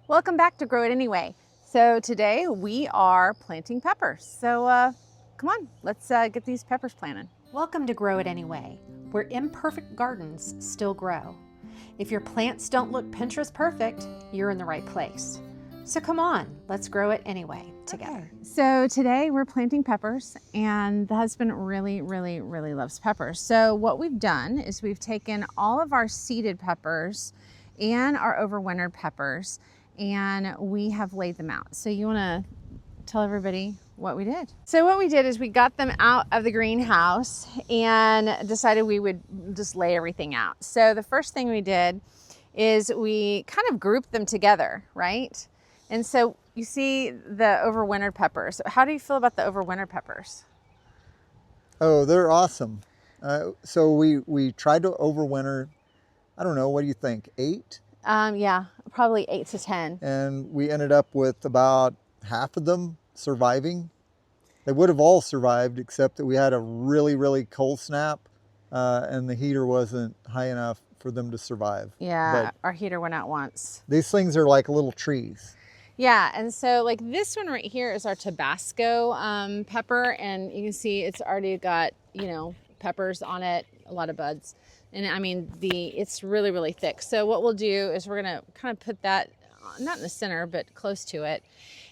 Welcome back to Grow It Anyway. So today we are planting peppers. So come on, let's get these peppers planted. Welcome to Grow It Anyway, where imperfect gardens still grow. If your plants don't look Pinterest perfect, you're in the right place. So come on, let's grow it anyway together. So today we're planting peppers, and the husband really loves peppers. So what we've done is we've taken all of our seeded peppers and our overwintered peppers, and we have laid them out. So you want to tell everybody what we did? So what we did is we got them out of the greenhouse and decided we would just lay everything out. So the first thing we did is we kind of grouped them together, right? And so you see the overwintered peppers. How do you feel about the overwintered peppers? Oh, they're awesome. So we tried to overwinter, I don't know, what do you think, 8? Yeah, probably 8 to 10. And we ended up with about half of them surviving. They would have all survived except that we had a really cold snap and the heater wasn't high enough for them to survive. Yeah, but our heater went out once. these things are like little trees. Yeah, and so like this one right here is our Tabasco pepper, and you can see it's already got, you know, peppers on it, a lot of buds. And I mean, it's really thick. So what we'll do is we're gonna kind of put that, not in the center, but close to it.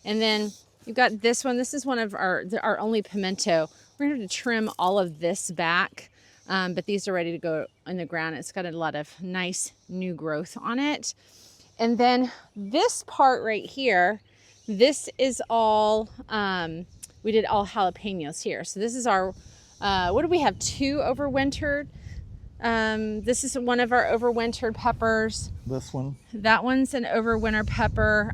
And then you've got this one. This is one of our only pimento. We're gonna have to trim all of this back, but these are ready to go in the ground. It's got a lot of nice new growth on it. And then this part right here, this is all, we did all jalapeños here. So this is our, what do we have, 2 overwintered? This is one of our overwintered peppers. This one. That one's an overwinter pepper.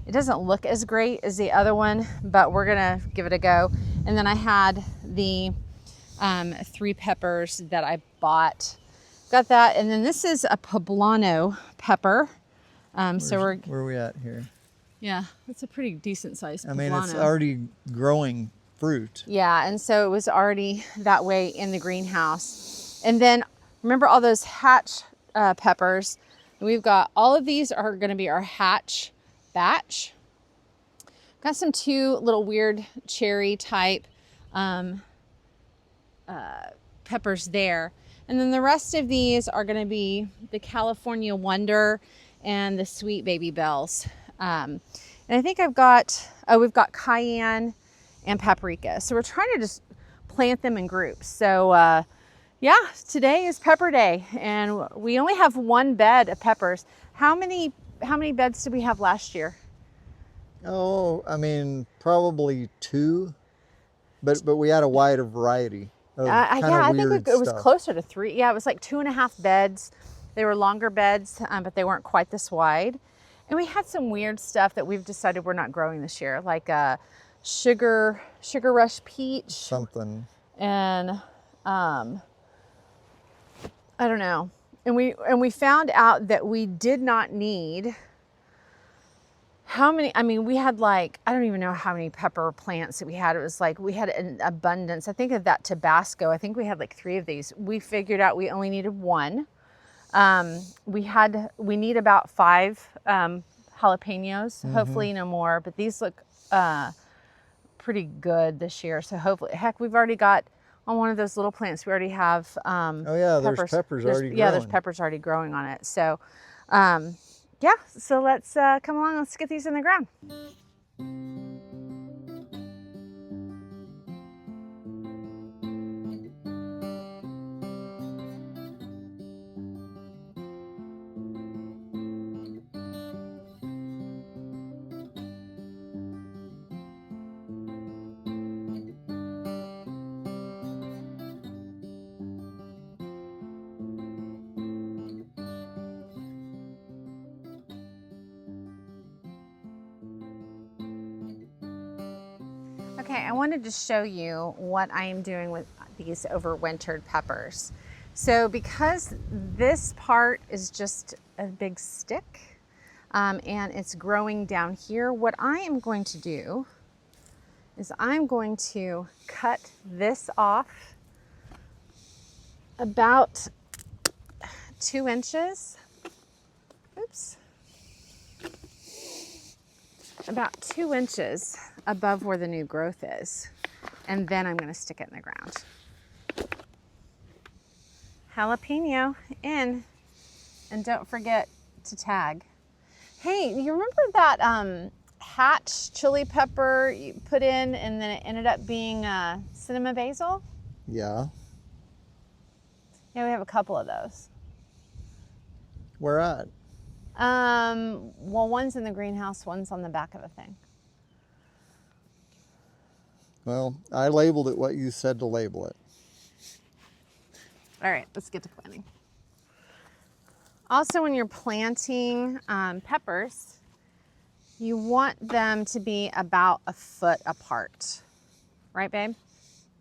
It doesn't look as great as the other one, but we're gonna give it a go. And then I had the 3 peppers that I bought. Got that. And then this is a poblano pepper. Where are we at here? Yeah, it's a pretty decent size poblano. I mean, it's already growing fruit. Yeah, and so it was already that way in the greenhouse. And then remember all those hatch peppers. We've got all of these are going to be our hatch batch. Got some 2 little weird cherry type peppers there. And then the rest of these are going to be the California Wonder and the Sweet Baby Bells. And I think we've got cayenne and paprika. So we're trying to just plant them in groups. So yeah, today is pepper day, and we only have 1 bed of peppers. How many beds did we have last year? Oh, I mean, probably 2, but we had a wider variety of I think it was stuff. closer to 3. Yeah, it was like 2.5 beds. They were longer beds, but they weren't quite this wide. And we had some weird stuff that we've decided we're not growing this year, like sugar rush peach. Something. And I don't know. And we found out that we did not need how many, I mean, we had like, I don't even know how many pepper plants that we had. It was like, we had an abundance. I think of that Tabasco. I think we had like 3 of these. We figured out we only needed 1. We need about 5 jalapeños, hopefully no more, but these look pretty good this year. So hopefully, heck, we've already got on one of those little plants, we already have oh yeah, peppers. there's peppers already growing. Yeah, there's peppers already growing on it. So yeah, so let's come along, let's get these in the ground. Okay, I wanted to show you what I am doing with these overwintered peppers. So because this part is just a big stick and it's growing down here, what I am going to do is I'm going to cut this off about 2 inches. Oops. about 2 inches above where the new growth is. And then I'm going to stick it in the ground. Jalapeno in, and don't forget to tag. Hey, you remember that hatch chili pepper you put in and then it ended up being cinnamon basil? Yeah. Yeah, we have a couple of those. Where at? Well, one's in the greenhouse, one's on the back of the thing. Well, I labeled it what you said to label it. All right, let's get to planting. Also, when you're planting peppers, you want them to be about a foot apart. Right, babe?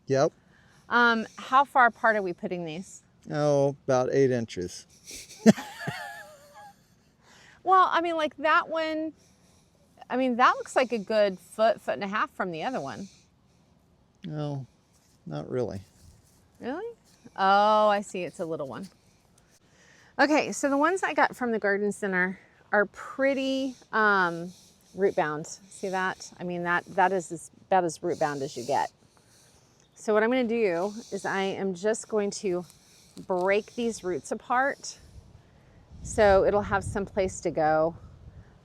Yep. How far apart are we putting these? Oh, about 8 inches. Well, I mean, like that one, I mean, that looks like a good foot and a half from the other one. No, not really. Really? Oh, I see. It's a little one. Okay, so the ones I got from the garden center are pretty root bound. See that? I mean, that is about as root bound as you get. So what I'm going to do is I am just going to break these roots apart so it'll have some place to go.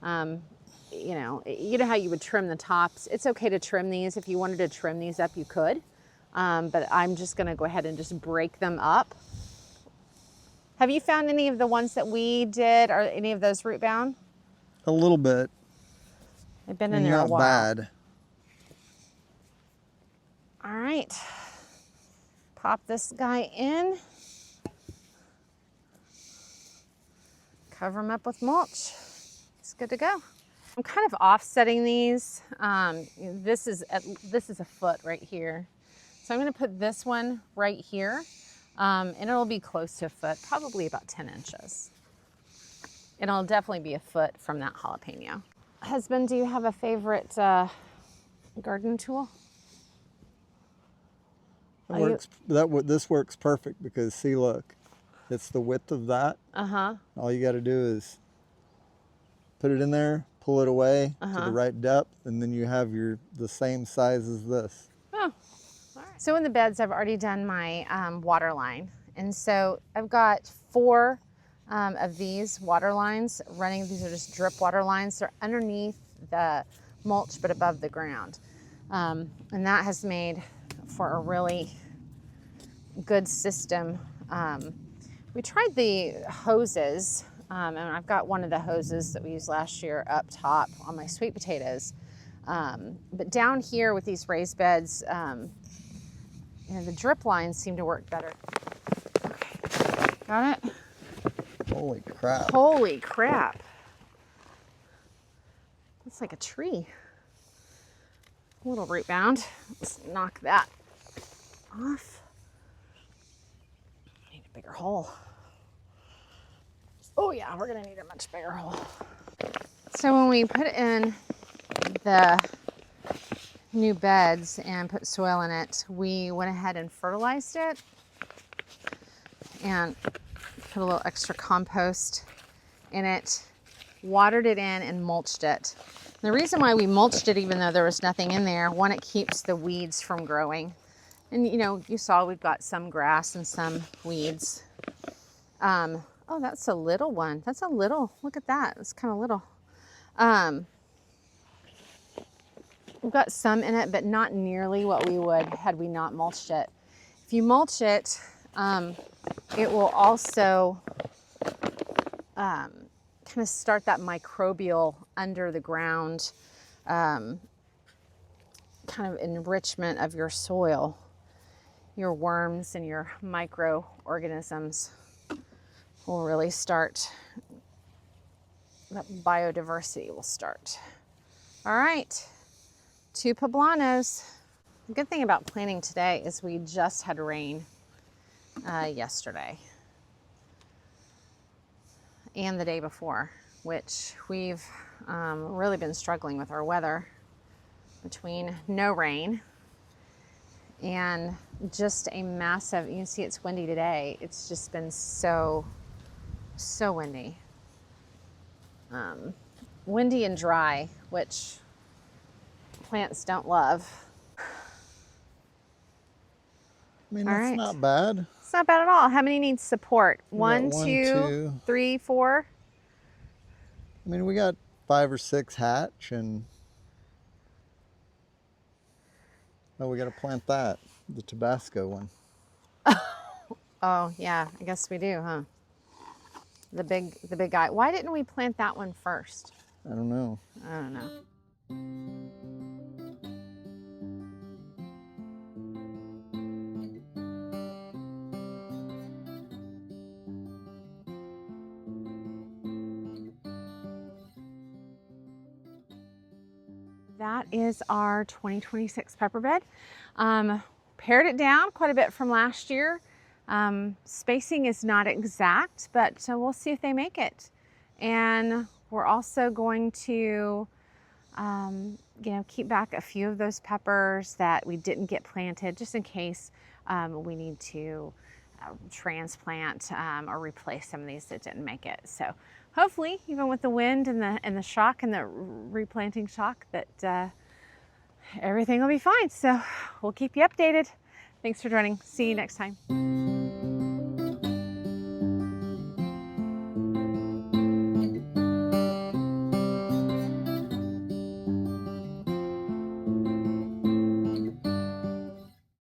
You know how you would trim the tops. It's okay to trim these. If you wanted to trim these up, you could. But I'm just going to go ahead and just break them up. Have you found any of the ones that we did? Are any of those root bound? A little bit. They've been in there a while. Not bad. All right. Pop this guy in. Cover them up with mulch. It's good to go. I'm kind of offsetting these. This is a foot right here. So I'm going to put this one right here, and it'll be close to a foot, probably about 10 inches. And it'll definitely be a foot from that jalapeno. Husband, do you have a favorite garden tool? This works perfect because see, look, it's the width of that. All you got to do is put it in there, pull it away to the right depth, and then you have the same size as this. Oh, all right. So in the beds, I've already done my water line. And so I've got 4 of these water lines running. These are just drip water lines. They're underneath the mulch, but above the ground. And that has made for a really good system. We tried the hoses, and I've got one of the hoses that we used last year up top on my sweet potatoes. But down here with these raised beds, the drip lines seem to work better. Okay, got it? Holy crap. Holy crap. That's like a tree. A little root bound. Let's knock that off. Need a bigger hole. Oh yeah, we're gonna need a much bigger hole. So when we put in the new beds and put soil in it, we went ahead and fertilized it and put a little extra compost in it, watered it in, and mulched it. And the reason why we mulched it, even though there was nothing in there, one, it keeps the weeds from growing. And you saw we've got some grass and some weeds. Oh, that's a little one. That's a little, look at that. It's kind of little. We've got some in it, but not nearly what we would had we not mulched it. If you mulch it, it will also kind of start that microbial under the ground kind of enrichment of your soil. Your worms and your microorganisms will really start, that biodiversity will start. All right, 2 poblanos. The good thing about planting today is we just had rain yesterday and the day before, which we've really been struggling with our weather between no rain and just a massive, you can see it's windy today. It's just been so windy. Windy and dry, which plants don't love. I mean, All that's right. not bad. It's not bad at all. How many need support? We got 1, one, 2, two. 3, 4. I mean, we got 5 or 6 hatch, and oh, we got to plant that, the Tabasco one. Oh yeah, I guess we do, huh? The big guy. Why didn't we plant that one first? I don't know. I don't know. That is our 2026 pepper bed. Pared it down quite a bit from last year. Spacing is not exact, but we'll see if they make it. And we're also going to, keep back a few of those peppers that we didn't get planted, just in case we need to transplant or replace some of these that didn't make it. So hopefully, even with the wind and the shock and the replanting shock, that everything will be fine. So we'll keep you updated. Thanks for joining. See you next time.